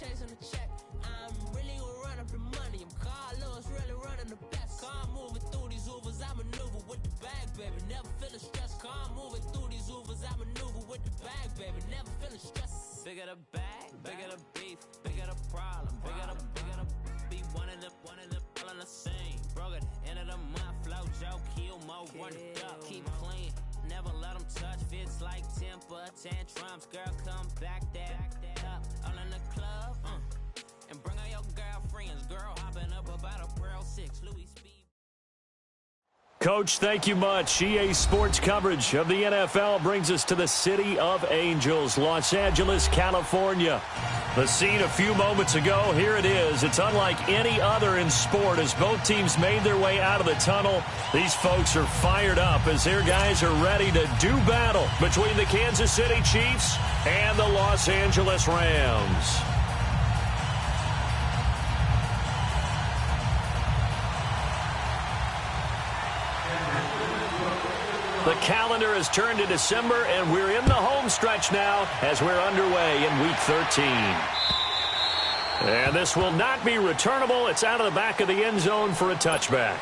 chasing the check. I'm really gonna run up the money. I'm Carlos, really running the best. Car moving through these Ubers, I maneuver with the bag, baby. Never feeling stressed. Car moving through these Ubers, I maneuver with the bag, baby. Never feeling stressed. Bigger the bag, bigger the beef, bigger the problem, bigger the be one of the all in the same. Broke at the end of the month, flow Joe, kill mo, run it up, keep clean. Never let them touch, fits like temper tantrums. Girl, come back that up, all in the club, and bring all your girlfriends. Girl, hopping up about a Pearl 6, Louis Speed. Coach, thank you much. EA Sports coverage of the NFL brings us to the City of Angels, Los Angeles, California. The scene a few moments ago, here it is. It's unlike any other in sport as both teams made their way out of the tunnel. These folks are fired up as their guys are ready to do battle between the Kansas City Chiefs and the Los Angeles Rams. The calendar has turned to December, and we're in the home stretch now as we're underway in Week 13. And this will not be returnable. It's out of the back of the end zone for a touchback.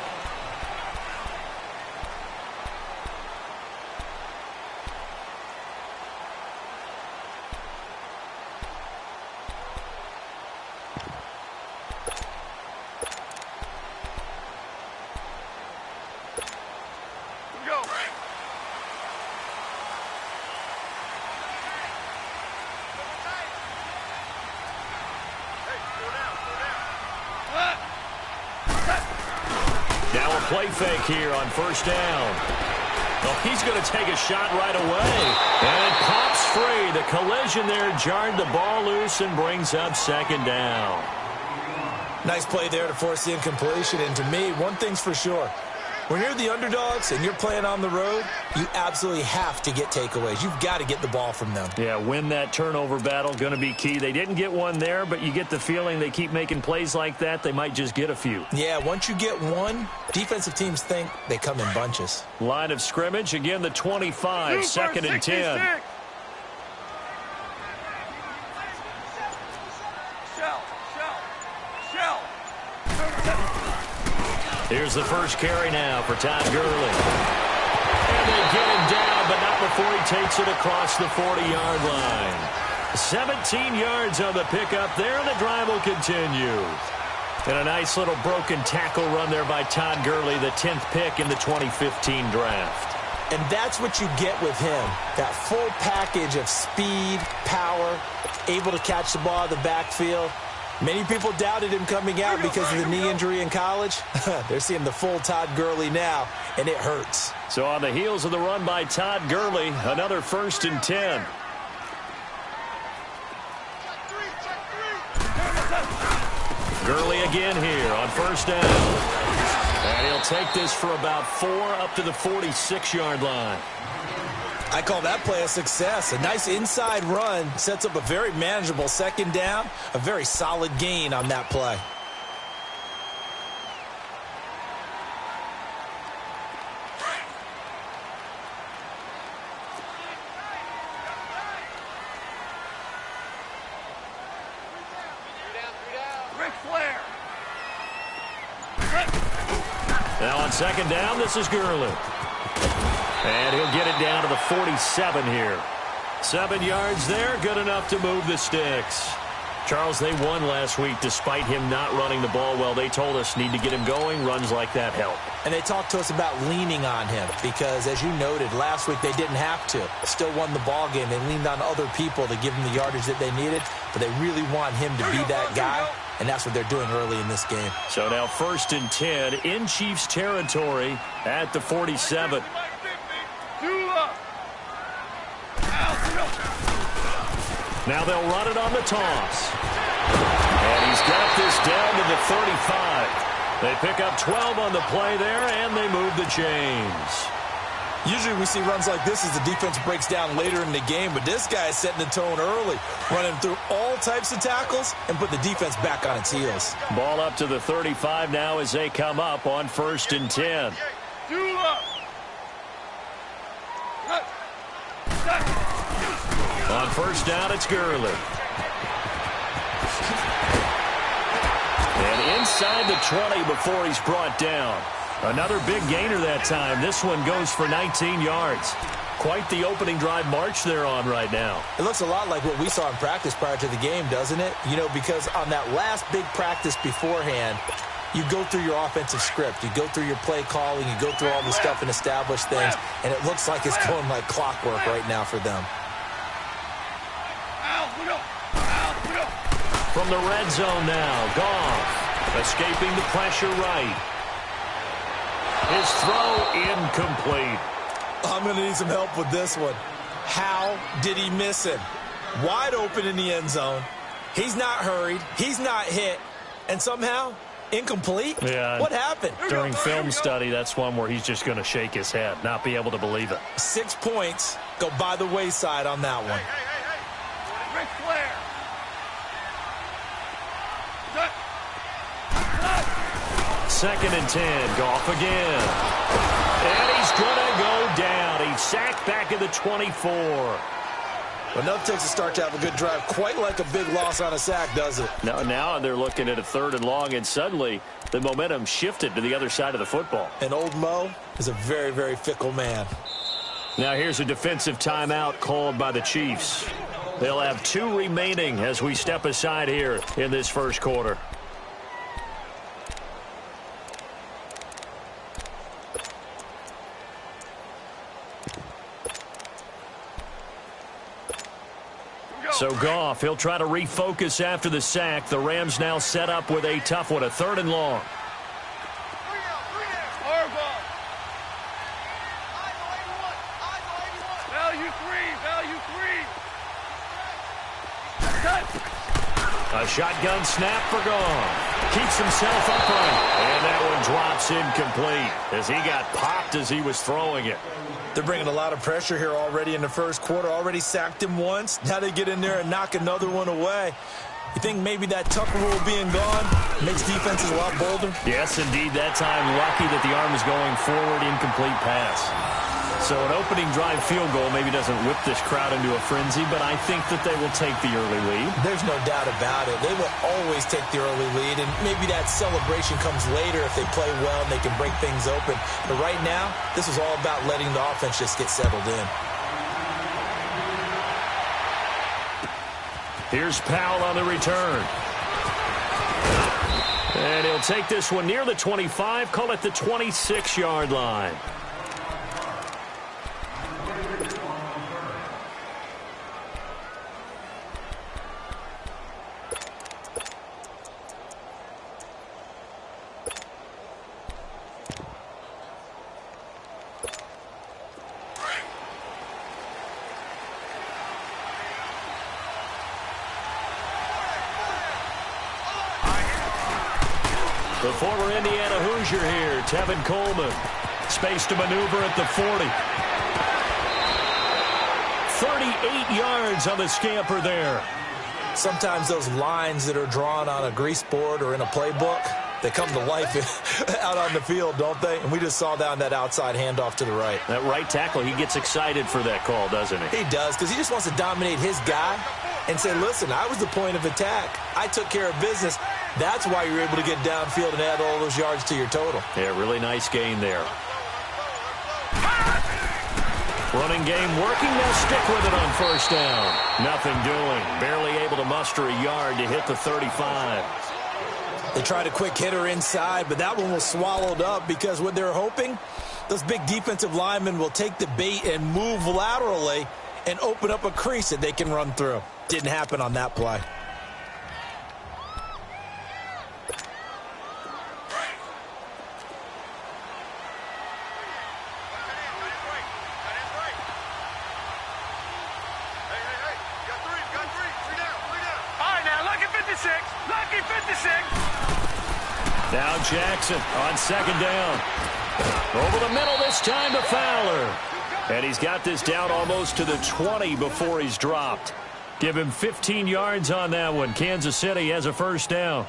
Play fake here on first down. Well, he's going to take a shot right away. And it pops free. The collision there jarred the ball loose and brings up second down. Nice play there to force the incompletion. And to me, one thing's for sure. When you're the underdogs and you're playing on the road, you absolutely have to get takeaways. You've got to get the ball from them. Yeah, win that turnover battle, going to be key. They didn't get one there, but you get the feeling they keep making plays like that, they might just get a few. Yeah, once you get one, defensive teams think they come in bunches. Line of scrimmage, again the 25, second and 10. Here's the first carry now for Todd Gurley. And they get him down, but not before he takes it across the 40-yard line. 17 yards on the pickup there, and the drive will continue. And a nice little broken tackle run there by Todd Gurley, the 10th pick in the 2015 draft. And that's what you get with him, that full package of speed, power, able to catch the ball in the backfield. Many people doubted him coming out because of the knee injury in college. They're seeing the full Todd Gurley now, and it hurts. So on the heels of the run by Todd Gurley, another first and 10. Gurley again here on first down. And he'll take this for about 4 up to the 46-yard line. I call that play a success. A nice inside run sets up a very manageable second down, a very solid gain on that play. Now on second down, this is Gurley. And he'll get it down to the 47 here. 7 yards there, good enough to move the sticks. Charles, they won last week despite him not running the ball well. They told us need to get him going. Runs like that help. And they talked to us about leaning on him because, as you noted, last week they didn't have to. Still won the ball game. They leaned on other people to give them the yardage that they needed, but they really want him to be that guy, and that's what they're doing early in this game. So now first and 10 in Chiefs territory at the 47. Now they'll run it on the toss. And he's got this down to the 35. They pick up 12 on the play there, and they move the chains. Usually we see runs like this as the defense breaks down later in the game, but this guy is setting the tone early, running through all types of tackles and put the defense back on its heels. Ball up to the 35 now as they come up on first and 10. On first down, it's Gurley. And inside the 20 before he's brought down. Another big gainer that time. This one goes for 19 yards. Quite the opening drive march they're on right now. It looks a lot like what we saw in practice prior to the game, doesn't it? You know, because on that last big practice beforehand, you go through your offensive script. You go through your play calling. You go through all the stuff and establish things. And it looks like it's going like clockwork right now for them. From the red zone now, Goff escaping the pressure right. His throw incomplete. I'm going to need some help with this one. How did he miss him? Wide open in the end zone. He's not hurried. He's not hit. And somehow, incomplete? Yeah. What happened? During film study, that's one where he's just going to shake his head, not be able to believe it. 6 points go by the wayside on that one. Hey. Ric Flair. Second and 10, Goff again. And he's going to go down. He's sacked back at the 24. Enough takes a start to have a good drive. Quite like a big loss on a sack, does it? Now they're looking at a 3rd and long, and suddenly the momentum shifted to the other side of the football. And old Mo is a very, very fickle man. Now here's a defensive timeout called by the Chiefs. They'll have 2 remaining as we step aside here in this first quarter. So Goff, he'll try to refocus after the sack. The Rams now set up with a tough one, a 3rd and long. A shotgun snap for Goff. Keeps himself upright. And that one drops incomplete as he got popped as he was throwing it. They're bringing a lot of pressure here already in the first quarter. Already sacked him once. Now they get in there and knock another one away. You think maybe that Tucker rule being gone makes defenses a lot bolder? Yes, indeed. That time, lucky that the arm is going forward, incomplete pass. So an opening drive field goal maybe doesn't whip this crowd into a frenzy, but I think that they will take the early lead. There's no doubt about it. They will always take the early lead, and maybe that celebration comes later if they play well and they can break things open. But right now, this is all about letting the offense just get settled in. Here's Powell on the return. And he'll take this one near the 25, call it the 26-yard line. The former Indiana Hoosier here, Tevin Coleman. Space to maneuver at the 40. 38 yards on the scamper there. Sometimes those lines that are drawn on a grease board or in a playbook, they come to life out on the field, don't they? And we just saw down that outside handoff to the right. That right tackle, he gets excited for that call, doesn't he? He does, because he just wants to dominate his guy and say, listen, I was the point of attack. I took care of business. That's why you're able to get downfield and add all those yards to your total. Yeah, really nice gain there. Running game working. They'll stick with it on first down. Nothing doing. Barely able to muster a yard to hit the 35. They tried a quick hitter inside, but that one was swallowed up because what they're hoping, those big defensive linemen will take the bait and move laterally and open up a crease that they can run through. Didn't happen on that play. Now Jackson on second down. Over the middle this time to Fowler. And he's got this down almost to the 20 before he's dropped. Give him 15 yards on that one. Kansas City has a first down.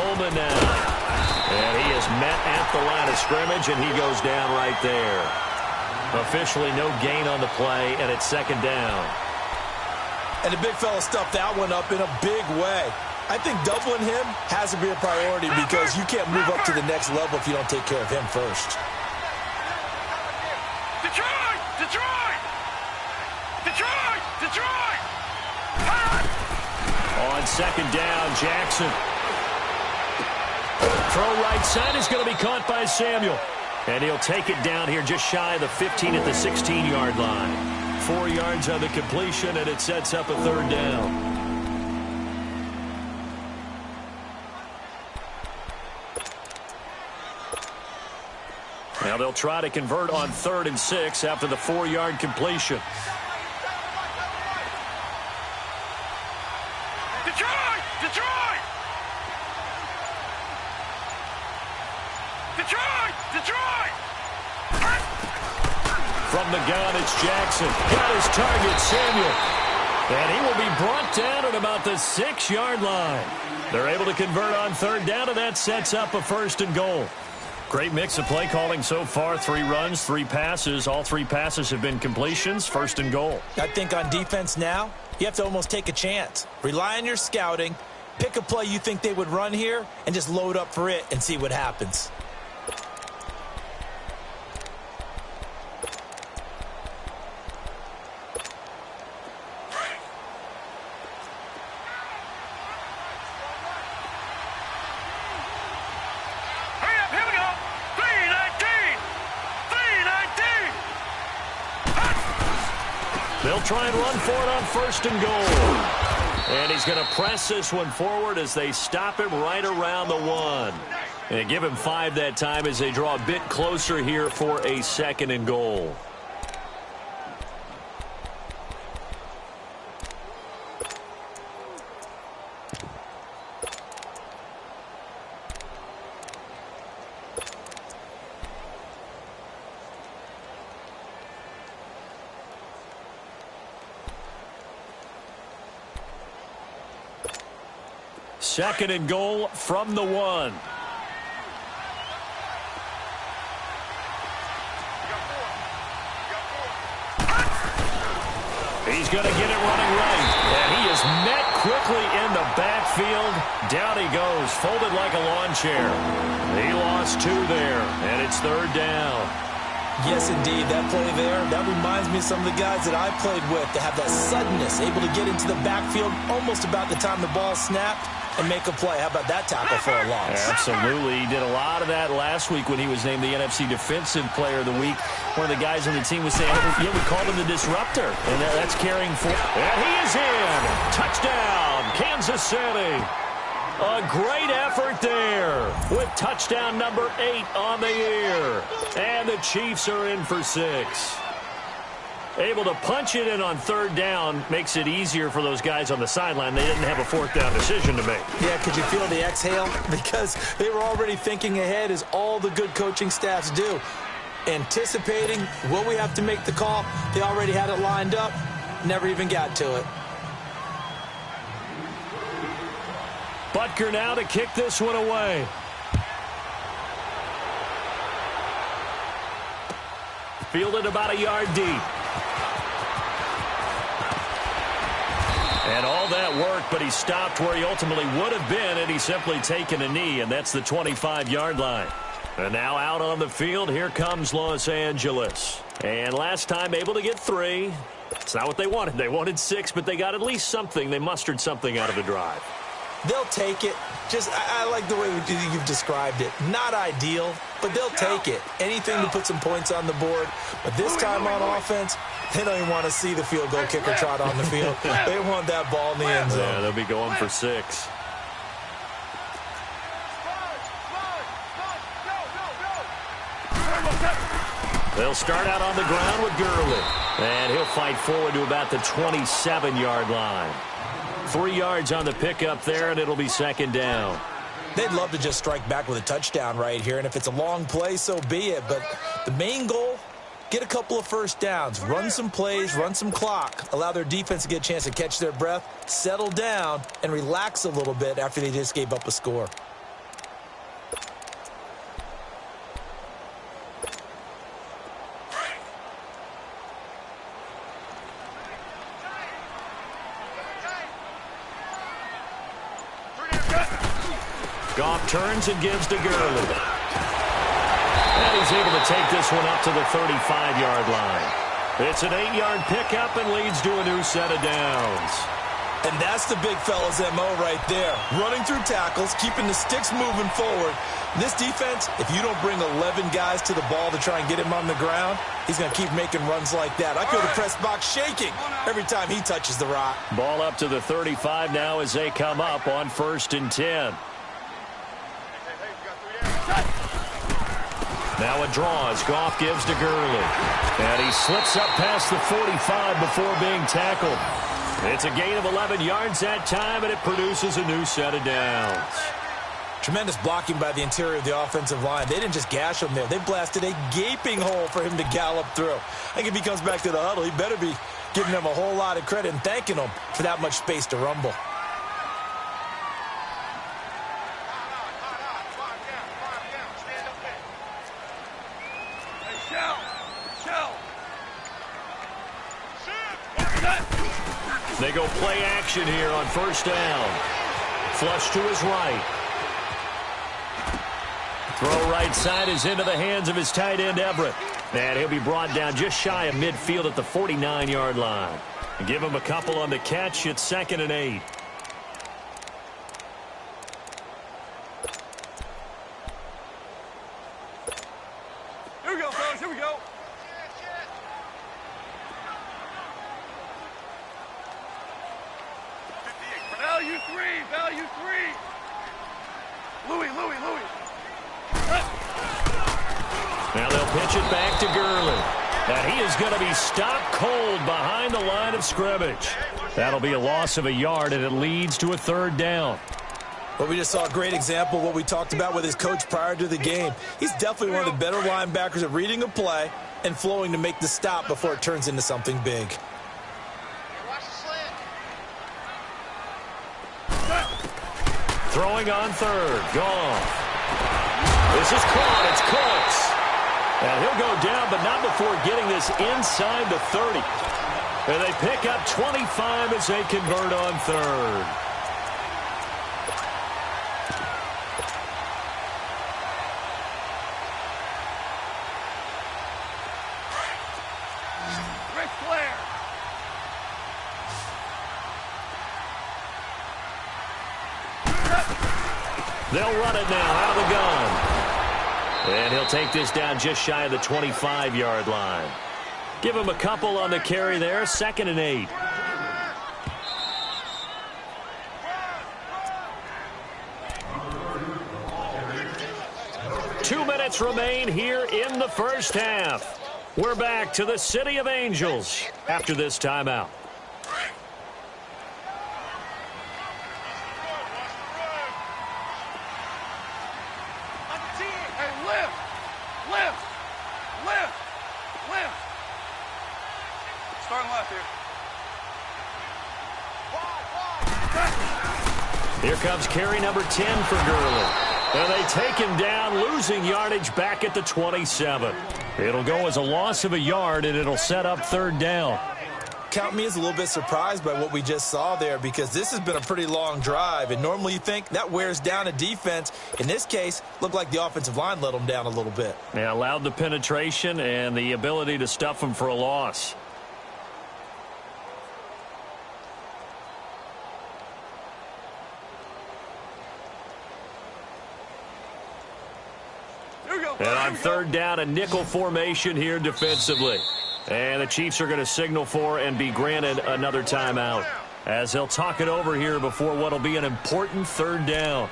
Coleman now. And he is met at the line of scrimmage, and he goes down right there. Officially no gain on the play, and it's second down. And the big fella stuffed that one up in a big way. I think doubling him has to be a priority because you can't move up to the next level if you don't take care of him first. Detroit! Detroit! Detroit! Detroit! On second down, Jackson. Throw right side is going to be caught by Samuel. And he'll take it down here just shy of the 15 at the 16-yard line. 4 yards on the completion, and it sets up a third down. Now they'll try to convert on 3rd and 6 after the 4-yard completion. Detroit! Detroit! Detroit! Detroit! From the gun, it's Jackson. Got his target, Samuel. And he will be brought down at about the 6-yard line. They're able to convert on 3rd down, and that sets up a 1st and goal. Great mix of play calling so far. 3 runs, 3 passes. All 3 passes have been completions. 1st and goal. I think on defense now, you have to almost take a chance. Rely on your scouting. Pick a play you think they would run here and just load up for it and see what happens. They'll try and run for it on 1st and goal. And he's going to press this one forward as they stop him right around the 1. And give him 5 that time as they draw a bit closer here for a 2nd and goal. Second and goal from the 1. He's going to get it running right. And he is met quickly in the backfield. Down he goes, folded like a lawn chair. He lost 2 there, and it's 3rd down. Yes, indeed. That play there, that reminds me of some of the guys that I played with that have that suddenness, able to get into the backfield almost about the time the ball snapped and make a play. How about that tackle for a loss? Absolutely. He did a lot of that last week when he was named the NFC Defensive Player of the Week. One of the guys on the team was saying, yeah, we called him the disruptor. And that's carrying forward. And he is in. Touchdown, Kansas City. A great effort there with touchdown number 8 on the year. And the Chiefs are in for 6. Able to punch it in on 3rd down makes it easier for those guys on the sideline. They didn't have a 4th down decision to make. Yeah, could you feel the exhale? Because they were already thinking ahead, as all the good coaching staffs do. Anticipating, will we have to make the call? They already had it lined up, never even got to it. Butker now to kick this one away. Fielded about a yard deep. And all that work, but he stopped where he ultimately would have been, and he's simply taken a knee, and that's the 25-yard line. And now out on the field, here comes Los Angeles. And last time able to get 3. It's not what they wanted. They wanted 6, but they got at least something. They mustered something out of the drive. They'll take it. I like the way you've described it. Not ideal, but they'll take it. Anything to put some points on the board. But this time on offense, they don't even want to see the field goal kicker trot on the field. They want that ball in the end zone. Yeah, they'll be going for 6. They'll start out on the ground with Gurley. And he'll fight forward to about the 27-yard line. 3 yards on the pickup there, and it'll be 2nd down. They'd love to just strike back with a touchdown right here, and if it's a long play, so be it. But the main goal, get a couple of 1st downs, run some plays, run some clock, allow their defense to get a chance to catch their breath, settle down, and relax a little bit after they just gave up a score. Goff turns and gives to Gurley. And he's able to take this one up to the 35-yard line. It's an 8-yard pickup and leads to a new set of downs. And that's the big fella's MO right there. Running through tackles, keeping the sticks moving forward. This defense, if you don't bring 11 guys to the ball to try and get him on the ground, he's going to keep making runs like that. I feel the press box shaking every time he touches the rock. Ball up to the 35 now as they come up on 1st and 10. Now a draw as Goff gives to Gurley. And he slips up past the 45 before being tackled. It's a gain of 11 yards that time, and it produces a new set of downs. Tremendous blocking by the interior of the offensive line. They didn't just gash him there. They blasted a gaping hole for him to gallop through. I think if he comes back to the huddle, he better be giving them a whole lot of credit and thanking them for that much space to rumble. They go play action here on 1st down. Flush to his right. Throw right side is into the hands of his tight end, Everett. And he'll be brought down just shy of midfield at the 49-yard line. Give him a couple on the catch. It's 2nd and 8. Here we go, fellas. Here we go. Value three. Louis. Now they'll pitch it back to Gurley. And he is going to be stopped cold behind the line of scrimmage. That'll be a loss of a yard, and it leads to a 3rd down. Well, we just saw a great example of what we talked about with his coach prior to the game. He's definitely one of the better linebackers at reading a play and flowing to make the stop before it turns into something big. Throwing on 3rd. Goff. This is caught. It's close. And he'll go down, but not before getting this inside the 30. And they pick up 25 as they convert on 3rd. Ric Flair. They'll run it now out of the gun. And he'll take this down just shy of the 25-yard line. Give him a couple on the carry there. 2nd and 8. Two minutes remain here in the 1st half. We're back to the City of Angels after this timeout. Lift. Starting left here. Here comes carry number 10 for Gurley. And they take him down, losing yardage back at the 27. It'll go as a loss of a yard, and it'll set up 3rd down. Count me as a little bit surprised by what we just saw there, because this has been a pretty long drive, and normally you think that wears down a defense. In this case, looked like the offensive line let them down a little bit. Yeah, allowed the penetration and the ability to stuff them for a loss. And on 3rd down, a nickel formation here defensively. And the Chiefs are going to signal for and be granted another timeout, as they'll talk it over here before what will be an important 3rd down.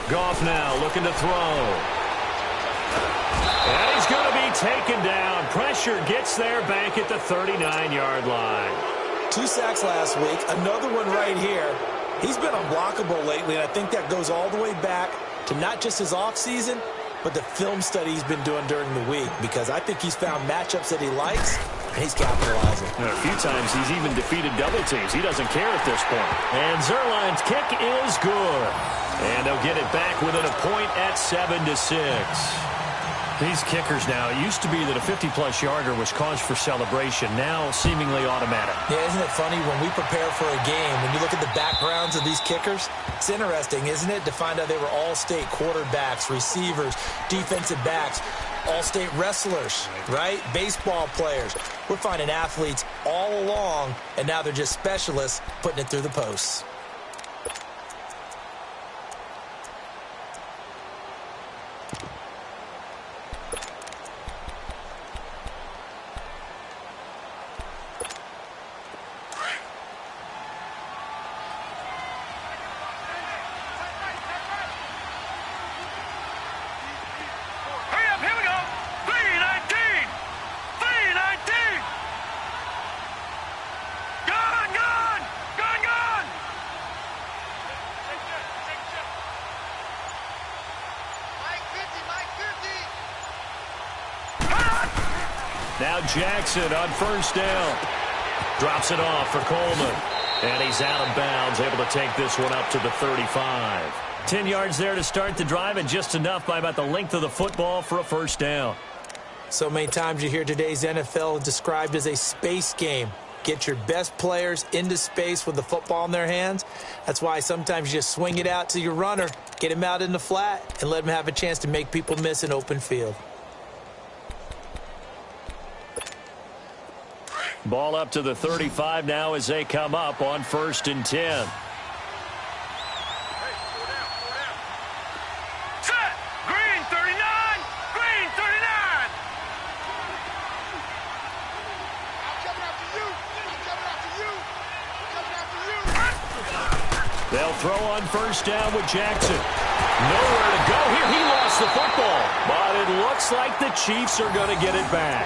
Goff now looking to throw. And he's going to be taken down. Pressure gets there back at the 39-yard line. 2 sacks last week, another one right here. He's been unblockable lately, and I think that goes all the way back to not just his offseason, but the film study he's been doing during the week, because I think he's found matchups that he likes, and he's capitalizing. And a few times he's even defeated double teams. He doesn't care at this point. And Zerline's kick is good. And they'll get it back within a point at 7-6. These kickers now, it used to be that a 50-plus yarder was cause for celebration, now seemingly automatic. Yeah, isn't it funny when we prepare for a game, when you look at the backgrounds of these kickers, it's interesting, isn't it, to find out they were all-state quarterbacks, receivers, defensive backs, all-state wrestlers, right? Baseball players. We're finding athletes all along, and now they're just specialists putting it through the posts. Now Jackson on first down. Drops it off for Coleman. And he's out of bounds, able to take this one up to the 35. 10 yards there to start the drive, and just enough by about the length of the football for a first down. So many times you hear today's NFL described as a space game. Get your best players into space with the football in their hands. That's why sometimes you just swing it out to your runner, get him out in the flat, and let him have a chance to make people miss an open field. Ball up to the 35 now as they come up on 1st and 10. Set! Green 39! Green 39! I'm coming after you! I'm coming after you! I'm coming after you! They'll throw on first down with Jackson. Nowhere to go here. He lost the football. But it looks like the Chiefs are going to get it back.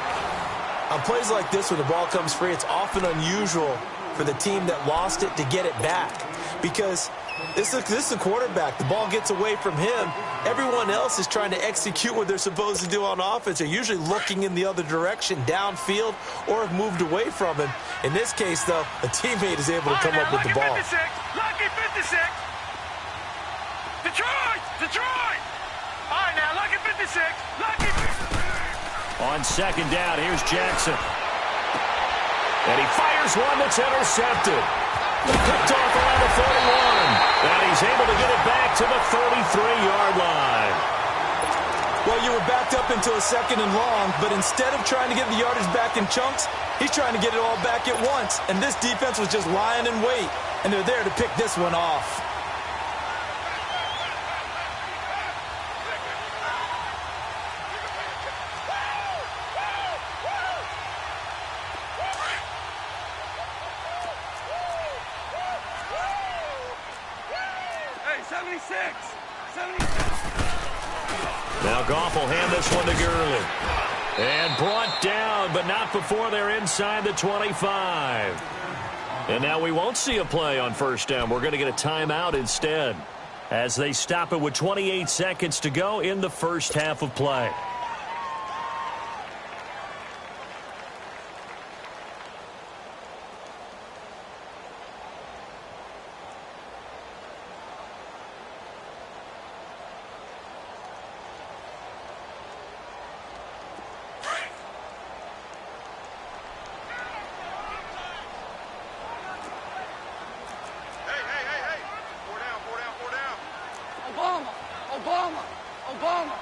On plays like this, when the ball comes free, it's often unusual for the team that lost it to get it back. Because this is the quarterback. The ball gets away from him. Everyone else is trying to execute what they're supposed to do on offense. They're usually looking in the other direction, downfield, or have moved away from him. In this case, though, a teammate is able to come up with the ball. Lucky 56! Detroit! Detroit! All right, now, lucky 56! Lucky 56! On second down, here's Jackson. And he fires one that's intercepted. Picked off around the 41. And he's able to get it back to the 33-yard line. Well, you were backed up into a 2nd and long, but instead of trying to get the yardage back in chunks, he's trying to get it all back at once. And this defense was just lying in wait, and they're there to pick this one off. Now Goff will hand this one to Gurley. And brought down, but not before they're inside the 25. And now we won't see a play on first down. We're going to get a timeout instead, as they stop it with 28 seconds to go in the first half of play. Obama.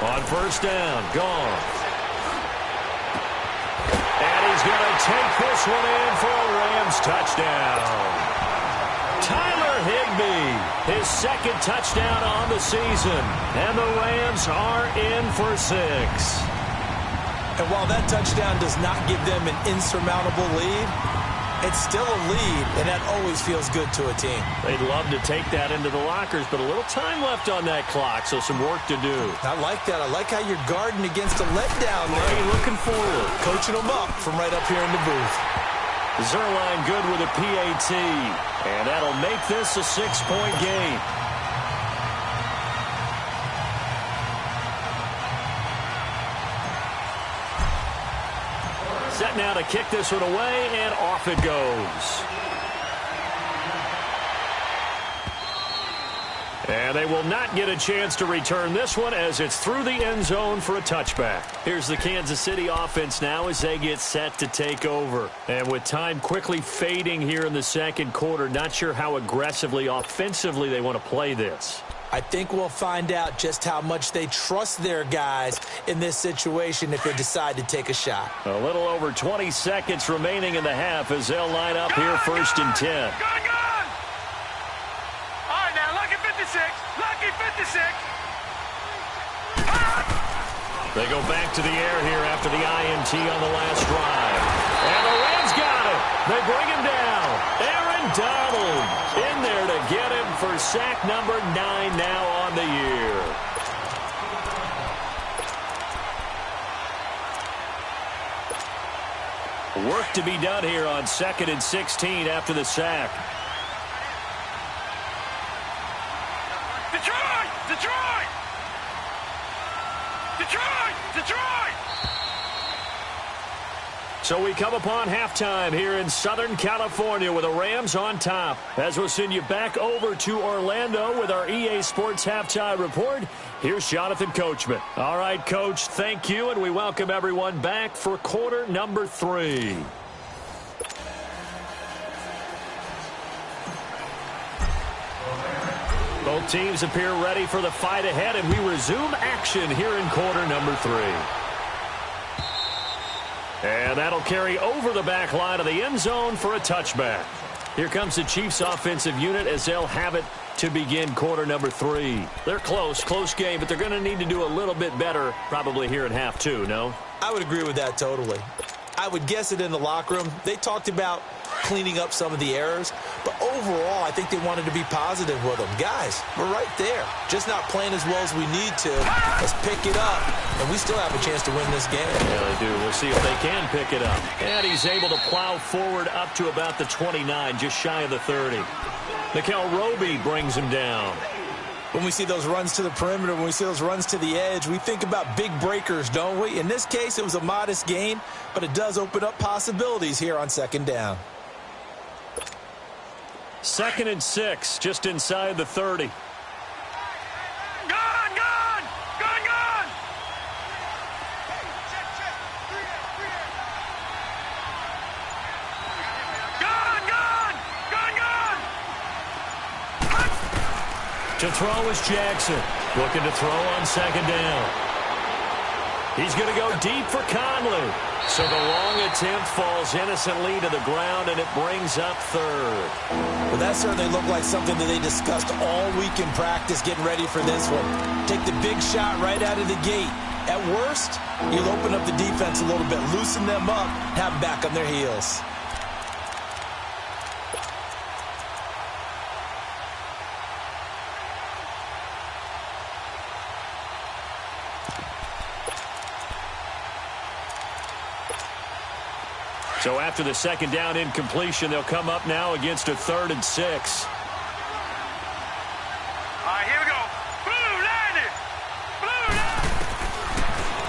On first down, gone. And he's going to take this one in for a Rams touchdown. Tyler Higbee, his 2nd touchdown on the season. And the Rams are in for 6. And while that touchdown does not give them an insurmountable lead, It's still a lead, and that always feels good to a team. They'd love to take that into the lockers, but a little time left on that clock, so some work to do. I like that. I like how you're guarding against a letdown there. Hey, looking forward. Coaching them up from right up here in the booth. Zerline good with a PAT, and that'll make this a 6-point game. Set now to kick this one away, and off it goes. And they will not get a chance to return this one as it's through the end zone for a touchback. Here's the Kansas City offense now as they get set to take over. And with time quickly fading here in the second quarter, not sure how aggressively, offensively they want to play this. I think we'll find out just how much they trust their guys in this situation if they decide to take a shot. A little over 20 seconds remaining in the half as they'll line up here first and 10. Gun! All right, now, lucky 56. Lucky 56. They go back to the air here after the INT on the last drive. And the Rams got it. They bring him down. Aaron Donald in there to get him for sack number 9 now on the year. Work to be done here on 2nd and 16 after the sack. Detroit! Detroit! Detroit! Detroit! So we come upon halftime here in Southern California with the Rams on top. As we'll send you back over to Orlando with our EA Sports Halftime Report, here's Jonathan Coachman. All right, Coach, thank you, and we welcome everyone back for quarter number 3. Both teams appear ready for the fight ahead, and we resume action here in quarter number 3. And that'll carry over the back line of the end zone for a touchback. Here comes the Chiefs offensive unit as they'll have it to begin quarter number 3. They're close game, but they're going to need to do a little bit better probably here in half 2, no? I would agree with that totally. I would guess it in the locker room. They talked about cleaning up some of the errors, but overall, I think they wanted to be positive with them. Guys, we're right there. Just not playing as well as we need to. Let's pick it up, and we still have a chance to win this game. Yeah, they do. We'll see if they can pick it up. And he's able to plow forward up to about the 29, just shy of the 30. Nickel Roby brings him down. When we see those runs to the perimeter, when we see those runs to the edge, we think about big breakers, don't we? In this case, it was a modest gain, but it does open up possibilities here on second down. 2nd and 6, just inside the 30. Gun! Gun! Gun! Gun! Gun! Gun! Gun! Gun! To throw is Jackson. Looking to throw on second down. He's going to go deep for Conley. So the long attempt falls innocently to the ground, and it brings up 3rd. Well, that certainly looked like something that they discussed all week in practice, getting ready for this one. Take the big shot right out of the gate. At worst, you'll open up the defense a little bit, loosen them up, have them back on their heels. So after the second down incompletion, they'll come up now against a 3rd and 6. All right, here we go. Blue landed. Blue landed.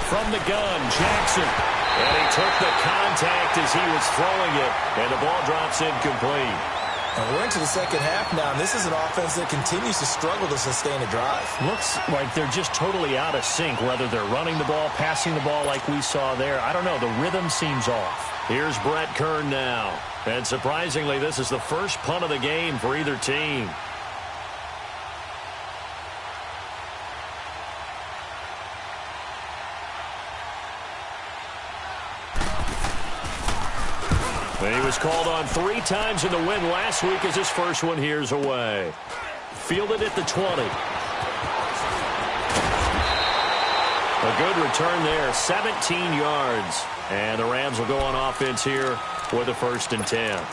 From the gun, Jackson. And he took the contact as he was throwing it, and the ball drops incomplete. And we're into the second half now, and this is an offense that continues to struggle to sustain a drive. Looks like they're just totally out of sync, whether they're running the ball, passing the ball like we saw there. I don't know. The rhythm seems off. Here's Brett Kern now. And surprisingly, this is the first punt of the game for either team. And he was called on 3 times in the win last week as his first one here's away. Fielded at the 20. A good return there, 17 yards. And the Rams will go on offense here with a 1st and 10.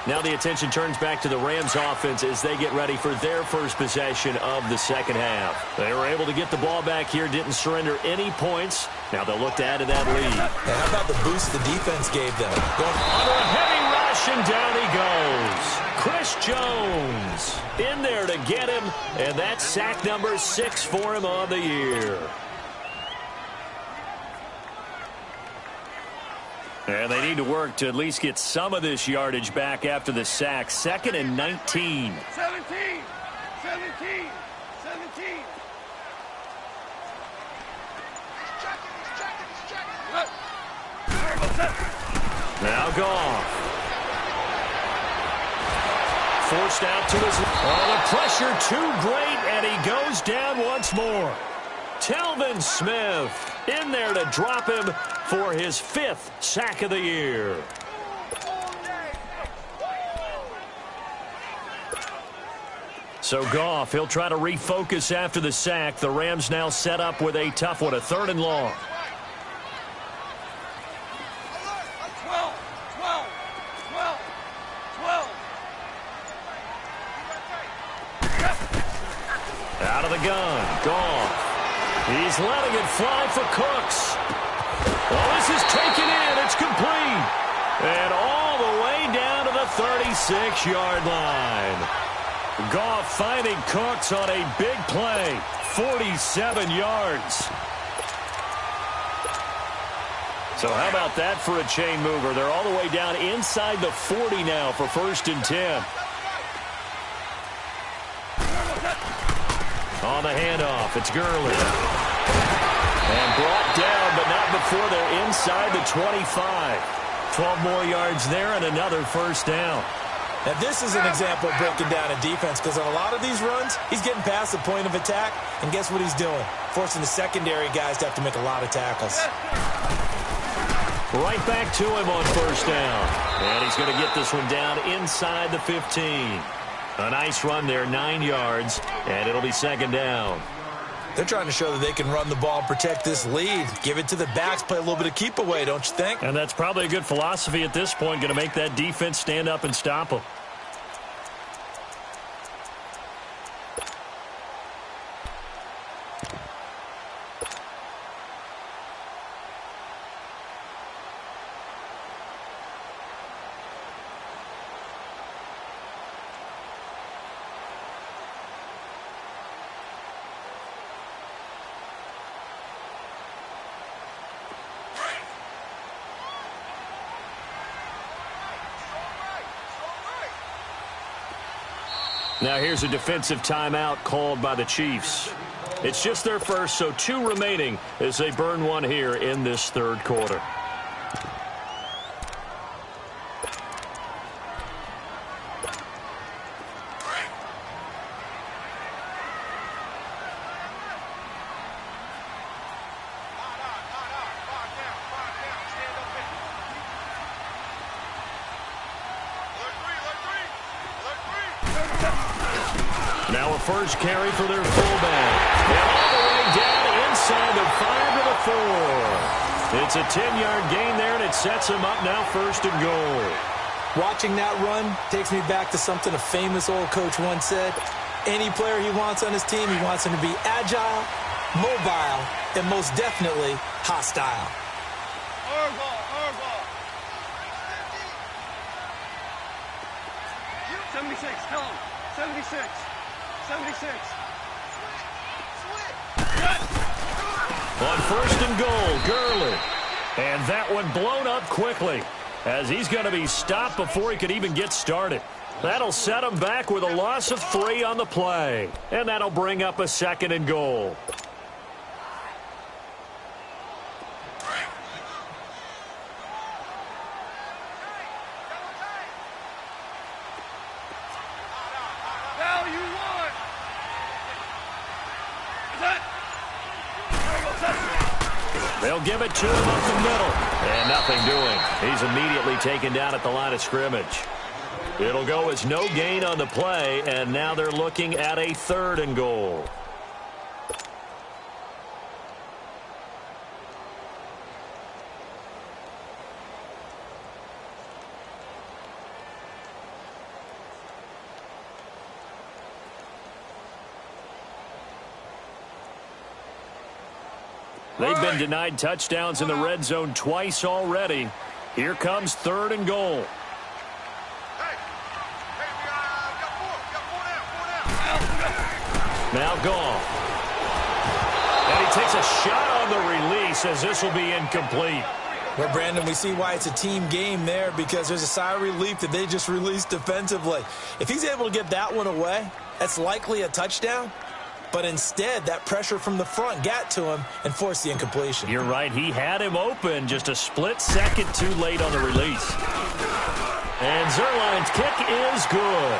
Now the attention turns back to the Rams offense as they get ready for their first possession of the second half. They were able to get the ball back here, didn't surrender any points. Now they'll look to add to that lead. And how about the boost the defense gave them? Going under a heavy rush, and down he goes. Chris Jones in there to get him, and that's sack number 6 for him on the year. And they need to work to at least get some of this yardage back after the sack. 2nd and 19. 17. Now Goff. Forced out to his... Oh, the pressure too great, and he goes down once more. Telvin Smith in there to drop him for his 5th sack of the year. So Goff, he'll try to refocus after the sack. The Rams now set up with a tough one, a 3rd and long. Out of the gun, Goff. He's letting it fly for Cooks. Well, this is taken in. It's complete. And all the way down to the 36-yard line. Goff finding Cooks on a big play. 47 yards. So how about that for a chain mover? They're all the way down inside the 40 now for 1st and 10. On the handoff, it's Gurley. And brought down, but not before they're inside the 25. 12 more yards there and another 1st down. Now, this is an example of breaking down a defense because on a lot of these runs, he's getting past the point of attack, and guess what he's doing? Forcing the secondary guys to have to make a lot of tackles. Right back to him on 1st down. And he's going to get this one down inside the 15. A nice run there, 9 yards, and it'll be 2nd down. They're trying to show that they can run the ball and protect this lead. Give it to the backs, play a little bit of keep away, don't you think? And that's probably a good philosophy at this point, going to make that defense stand up and stop them. Now here's a defensive timeout called by the Chiefs. It's just their first, so 2 remaining as they burn one here in this 3rd quarter. Now a first carry for their fullback. And all the way down inside the 5 to the 4. It's a 10-yard gain there, and it sets him up now 1st and goal. Watching that run takes me back to something a famous old coach once said. Any player he wants on his team, he wants him to be agile, mobile, and most definitely hostile. 76, tell him. 76. 76. On 1st and goal, Gurley. And that one blown up quickly as he's going to be stopped before he could even get started. That'll set him back with a loss of 3 on the play. And that'll bring up a 2nd and goal. They'll give it to him up the middle. And nothing doing. He's immediately taken down at the line of scrimmage. It'll go as no gain on the play, and now they're looking at a 3rd and goal. They've been denied touchdowns in the red zone twice already. Here comes 3rd and goal. Now gone. And he takes a shot on the release as this will be incomplete. Well, Brandon, we see why it's a team game there, because there's a sigh of relief that they just released defensively. If he's able to get that one away, that's likely a touchdown. But instead, that pressure from the front got to him and forced the incompletion. You're right. He had him open, just a split second too late on the release. And Zerline's kick is good.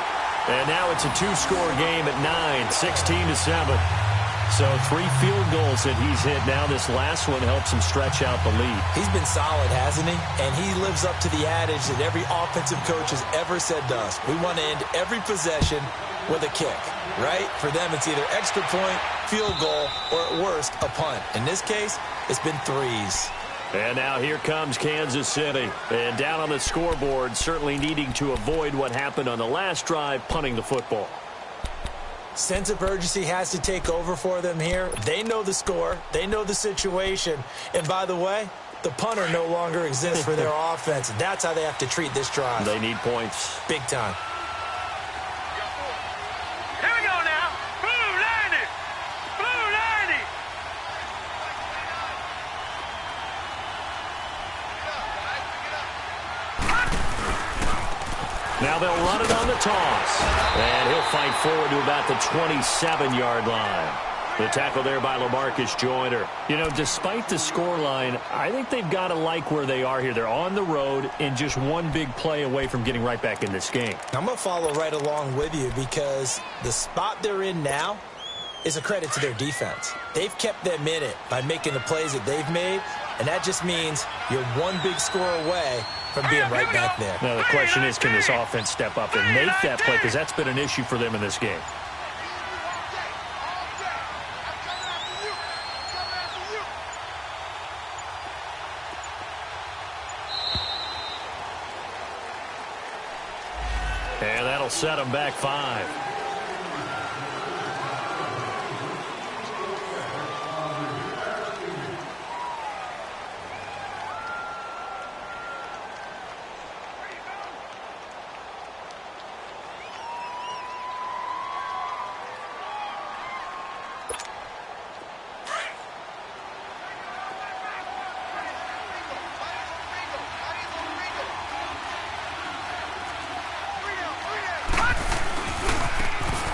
And now it's a 2-score game at 9, 16-7. So 3 field goals that he's hit. Now this last one helps him stretch out the lead. He's been solid, hasn't he? And he lives up to the adage that every offensive coach has ever said to us. We want to end every possession with a kick, right? For them, it's either extra point, field goal, or at worst, a punt. In this case, it's been 3s. And now here comes Kansas City. And down on the scoreboard, certainly needing to avoid what happened on the last drive, punting the football. Sense of urgency has to take over for them here. They know the score. They know the situation. And by the way, the punter no longer exists for their offense. That's how they have to treat this drive. They need points. Big time. Here we go now. Blue 90. Blue 90. Now they'll run it on the toss. And he'll fight forward to about the 27-yard line. The tackle there by LaMarcus Joyner. You know, despite the scoreline, I think they've got to like where they are here. They're on the road and just one big play away from getting right back in this game. I'm going to follow right along with you, because the spot they're in now is a credit to their defense. They've kept them in it by making the plays that they've made, and that just means you're one big score away from being right back there. Now the question is, can this offense step up and make that play? Because that's been an issue for them in this game. And that'll set them back 5.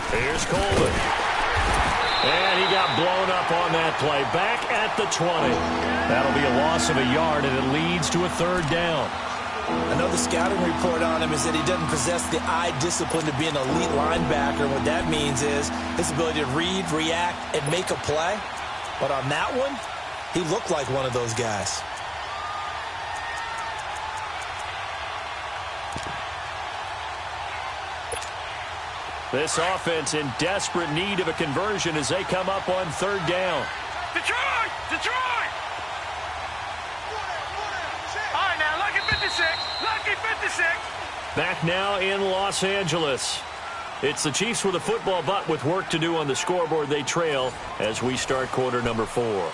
Here's Coleman. And he got blown up on that play. Back at the 20. That'll be a loss of a yard, and it leads to a 3rd down. I know the scouting report on him is that he doesn't possess the eye discipline to be an elite linebacker. What that means is his ability to read, react, and make a play. But on that one, he looked like one of those guys. This offense in desperate need of a conversion as they come up on 3rd down. Detroit! Detroit! All right, now, lucky 56. Lucky 56. Back now in Los Angeles. It's the Chiefs with the football, but with work to do on the scoreboard, they trail as we start quarter number 4.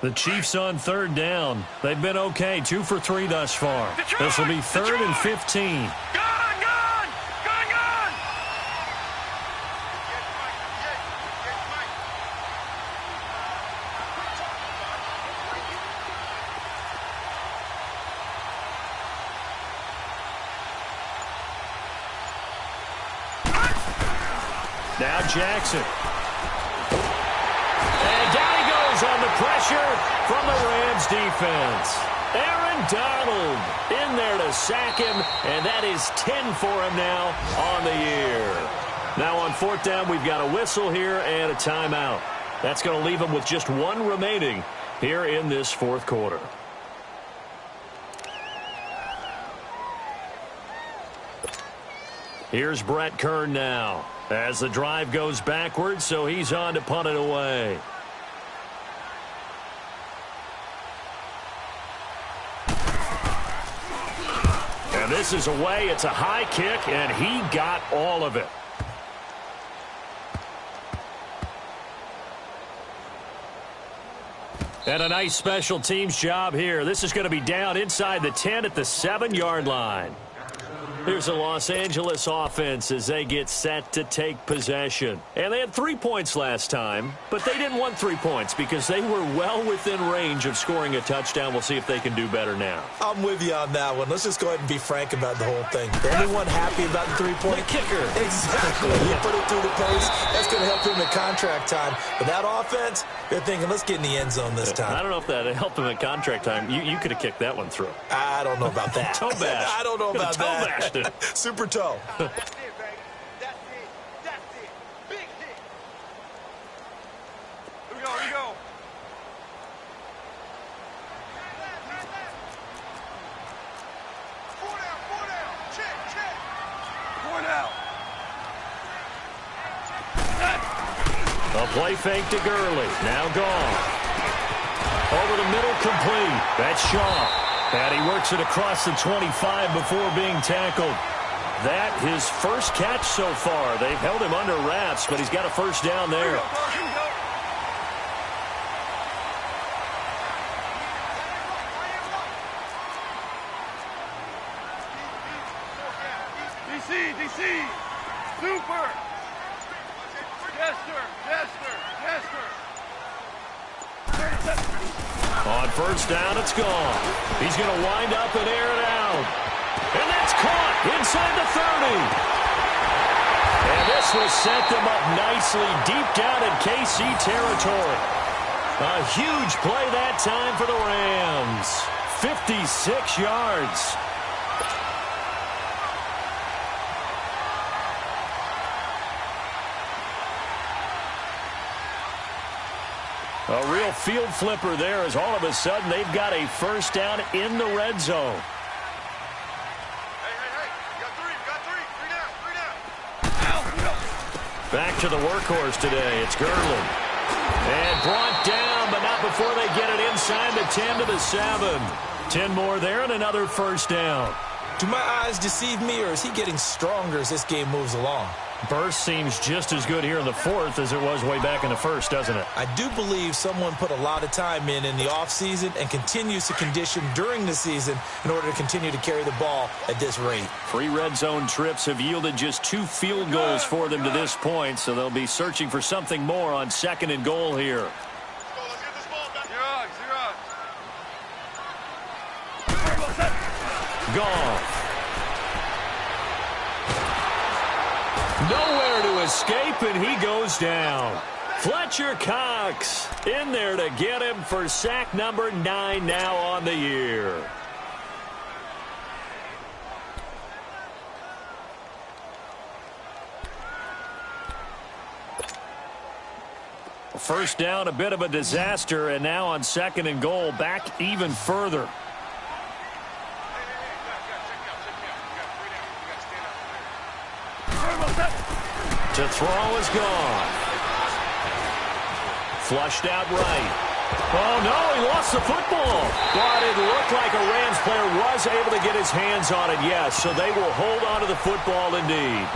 The Chiefs on 3rd down. They've been okay, 2 for 3 thus far. This will be 3rd and 15. Now Jackson. And down he goes on the pressure from the Rams defense. Aaron Donald in there to sack him, and that is 10 for him now on the year. Now on 4th down, we've got a whistle here and a timeout. That's going to leave him with just 1 remaining here in this 4th quarter. Here's Brett Kern now as the drive goes backwards, so he's on to punt it away. And this is away. It's a high kick, and he got all of it. And a nice special teams job here. This is going to be down inside the 10 at the 7-yard line. Here's the Los Angeles offense as they get set to take possession. And they had 3 points last time, but they didn't want 3 points because they were well within range of scoring a touchdown. We'll see if they can do better now. I'm with you on that one. Let's just go ahead and be frank about the whole thing. Anyone happy about the 3-point? Kicker. Exactly. You put it through the post. That's going to help him at contract time. But that offense, they're thinking, let's get in the end zone this time. I don't know if that helped him at contract time. You could have kicked that one through. I don't know about that. Toe bash. I don't know about toe that. Bashed it. Super toe. That's it, baby. That's it. That's it. Big hit. Here we go. Here we go. Four down. Check. Four down. A play fake to Gurley. Now gone. Over the middle, complete. That's Shaw. And he works it across the 25 before being tackled. That his first catch so far. They've held him under wraps, but he's got a first down there. Here we go. DC. Super. Jester. On first down, it's gone. He's going to wind up and air it out. And that's caught inside the 30. And this will set them up nicely deep down in KC territory. A huge play that time for the Rams. 56 yards. A real field flipper there as all of a sudden they've got a first down in the red zone. Hey. You got three. Three down. Back to the workhorse today. It's Gurley. And brought down, but not before they get it inside the 10 to the 7. 10 more there and another first down. Do my eyes deceive me, or is he getting stronger as this game moves along? Burst seems just as good here in the fourth as it was way back in the first, doesn't it? I do believe someone put a lot of time in the offseason and continues to condition during the season in order to continue to carry the ball at this rate. 3 red zone trips have yielded just 2 field goals for them to this point, so they'll be searching for something more on 2nd and goal here. Let's get this ball back. Zero. Gone. Nowhere to escape, and he goes down. Fletcher Cox in there to get him for sack number 9 now on the year. First down, a bit of a disaster, and now on 2nd and goal, back even further. To throw is gone. Flushed out right. Oh, no, he lost the football. But it looked like a Rams player was able to get his hands on it, yes. So they will hold on to the football indeed.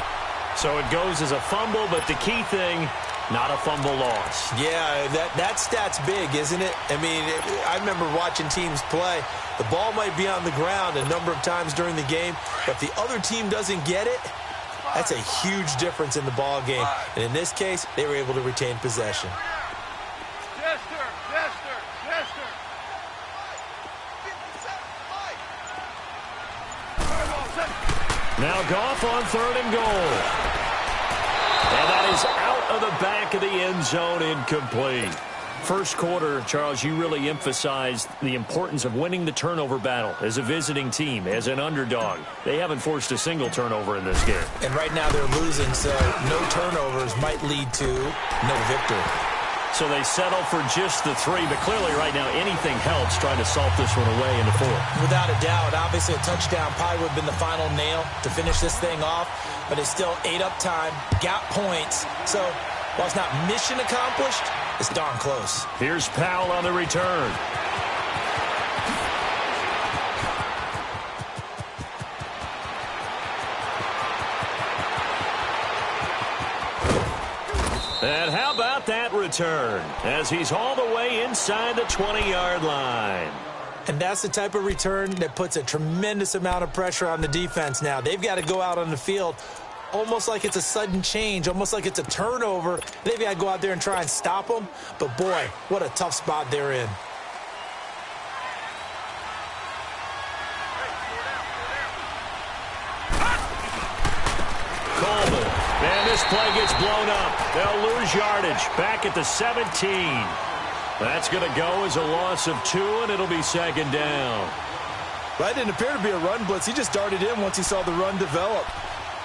So it goes as a fumble, but the key thing, not a fumble loss. Yeah, that stat's big, isn't it? I mean, I remember watching teams play. The ball might be on the ground a number of times during the game, but if the other team doesn't get it, that's a huge difference in the ball game. And in this case, they were able to retain possession. Jester. Now Goff on 3rd and goal. And that is out of the back of the end zone, incomplete. First quarter, Charles, you really emphasized the importance of winning the turnover battle as a visiting team, as an underdog. They haven't forced a single turnover in this game. And right now they're losing, so no turnovers might lead to no victory. So they settle for just the 3, but clearly right now anything helps trying to salt this one away in the 4th. Without a doubt, obviously a touchdown probably would have been the final nail to finish this thing off, but it's still ate up time, got points. So while it's not mission accomplished, it's darn close. Here's Powell on the return. And how about that return as he's all the way inside the 20-yard line. And that's the type of return that puts a tremendous amount of pressure on the defense now. They've got to go out on the field almost like it's a sudden change, almost like it's a turnover. They've got to go out there and try and stop them. But, boy, what a tough spot they're in. Coleman. And this play gets blown up. They'll lose yardage back at the 17. That's going to go as a loss of 2, and it'll be second down. Well, that didn't appear to be a run blitz. He just darted in once he saw the run develop.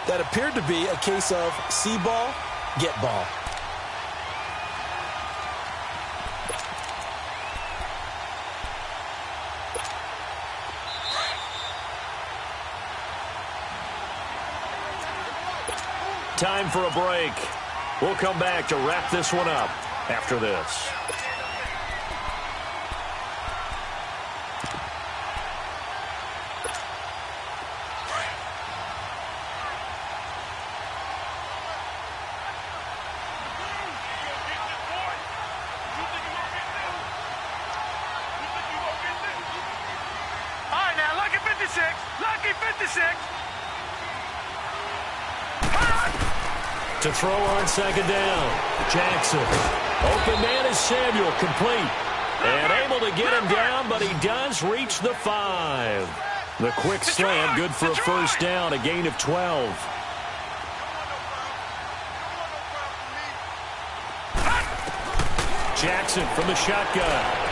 That appeared to be a case of see ball, get ball. Time for a break. We'll come back to wrap this one up after this. To throw on second down, Jackson. Open man is Samuel, complete. And able to get him down, but he does reach the 5. The quick slant, good for a first down, a gain of 12. Jackson from the shotgun.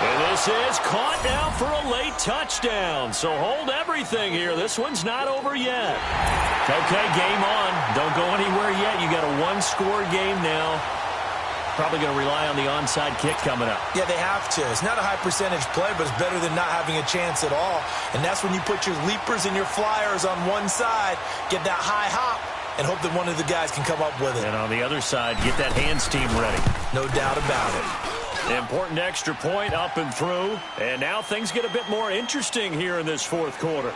And this is caught now for a late touchdown. So hold everything here. This one's not over yet. Okay, game on. Don't go anywhere yet. You got a one-score game now. Probably going to rely on the onside kick coming up. Yeah, they have to. It's not a high percentage play, but it's better than not having a chance at all. And that's when you put your leapers and your flyers on one side, get that high hop, and hope that one of the guys can come up with it. And on the other side, get that hands team ready. No doubt about it. Important extra point up and through. And now things get a bit more interesting here in this fourth quarter.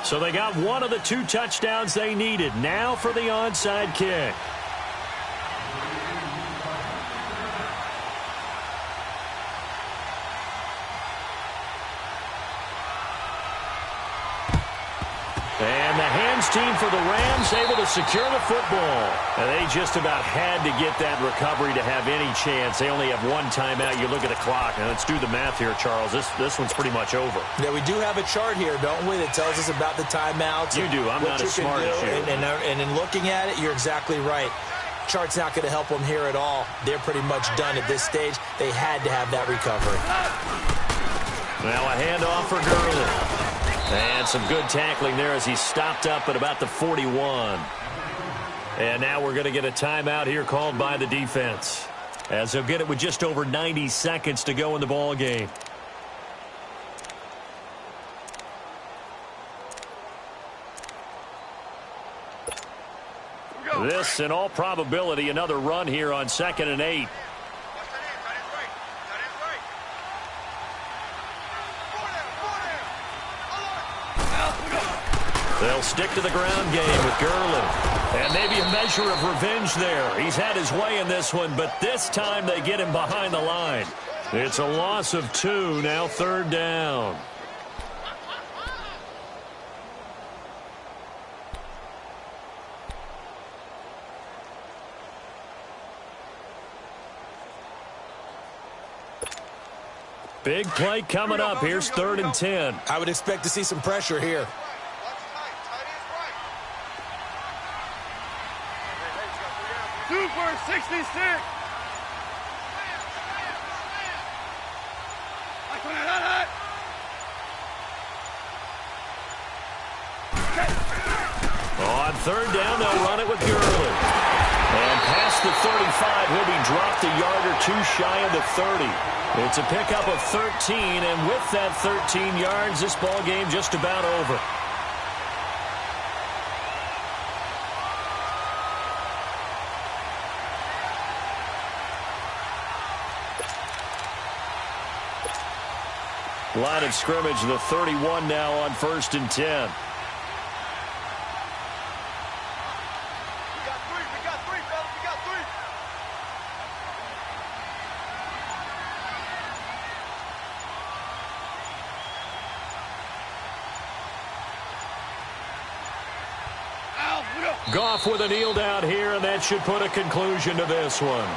So they got one of the 2 touchdowns they needed. Now for the onside kick. And the hands team for the Rams able to secure the football. And they just about had to get that recovery to have any chance. They only have 1 timeout. You look at the clock. Now let's do the math here, Charles. This one's pretty much over. Yeah, we do have a chart here, don't we, that tells us about the timeouts. You do. I'm not as smart as you. And in looking at it, you're exactly right. Chart's not going to help them here at all. They're pretty much done at this stage. They had to have that recovery. Now a handoff for Gurley. And some good tackling there as he stopped up at about the 41. And now we're going to get a timeout here called by the defense, as they'll get it with just over 90 seconds to go in the ball game. This, in all probability, another run here on 2nd and 8. They'll stick to the ground game with Gurley. And maybe a measure of revenge there. He's had his way in this one, but this time they get him behind the line. It's a loss of 2, now 3rd down. Big play coming up. Here's 3rd and 10. I would expect to see some pressure here. 2 for 66. On 3rd down, they'll run it with Gurley. And past the 35, he'll be dropped a yard or 2 shy of the 30. It's a pickup of 13, and with that 13 yards, this ball game just about over. Line of scrimmage, the 31 now on 1st and 10. Goff with a kneel down here, and that should put a conclusion to this one.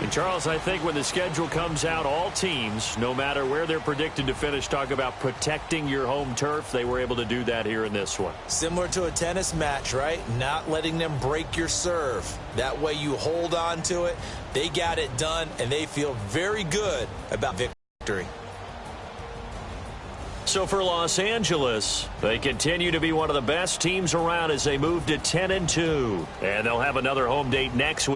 And Charles, I think when the schedule comes out, all teams, no matter where they're predicted to finish, talk about protecting your home turf. They were able to do that here in this one. Similar to a tennis match, right? Not letting them break your serve. That way you hold on to it. They got it done, and they feel very good about victory. So for Los Angeles, they continue to be one of the best teams around as they move to 10-2. And they'll have another home date next week.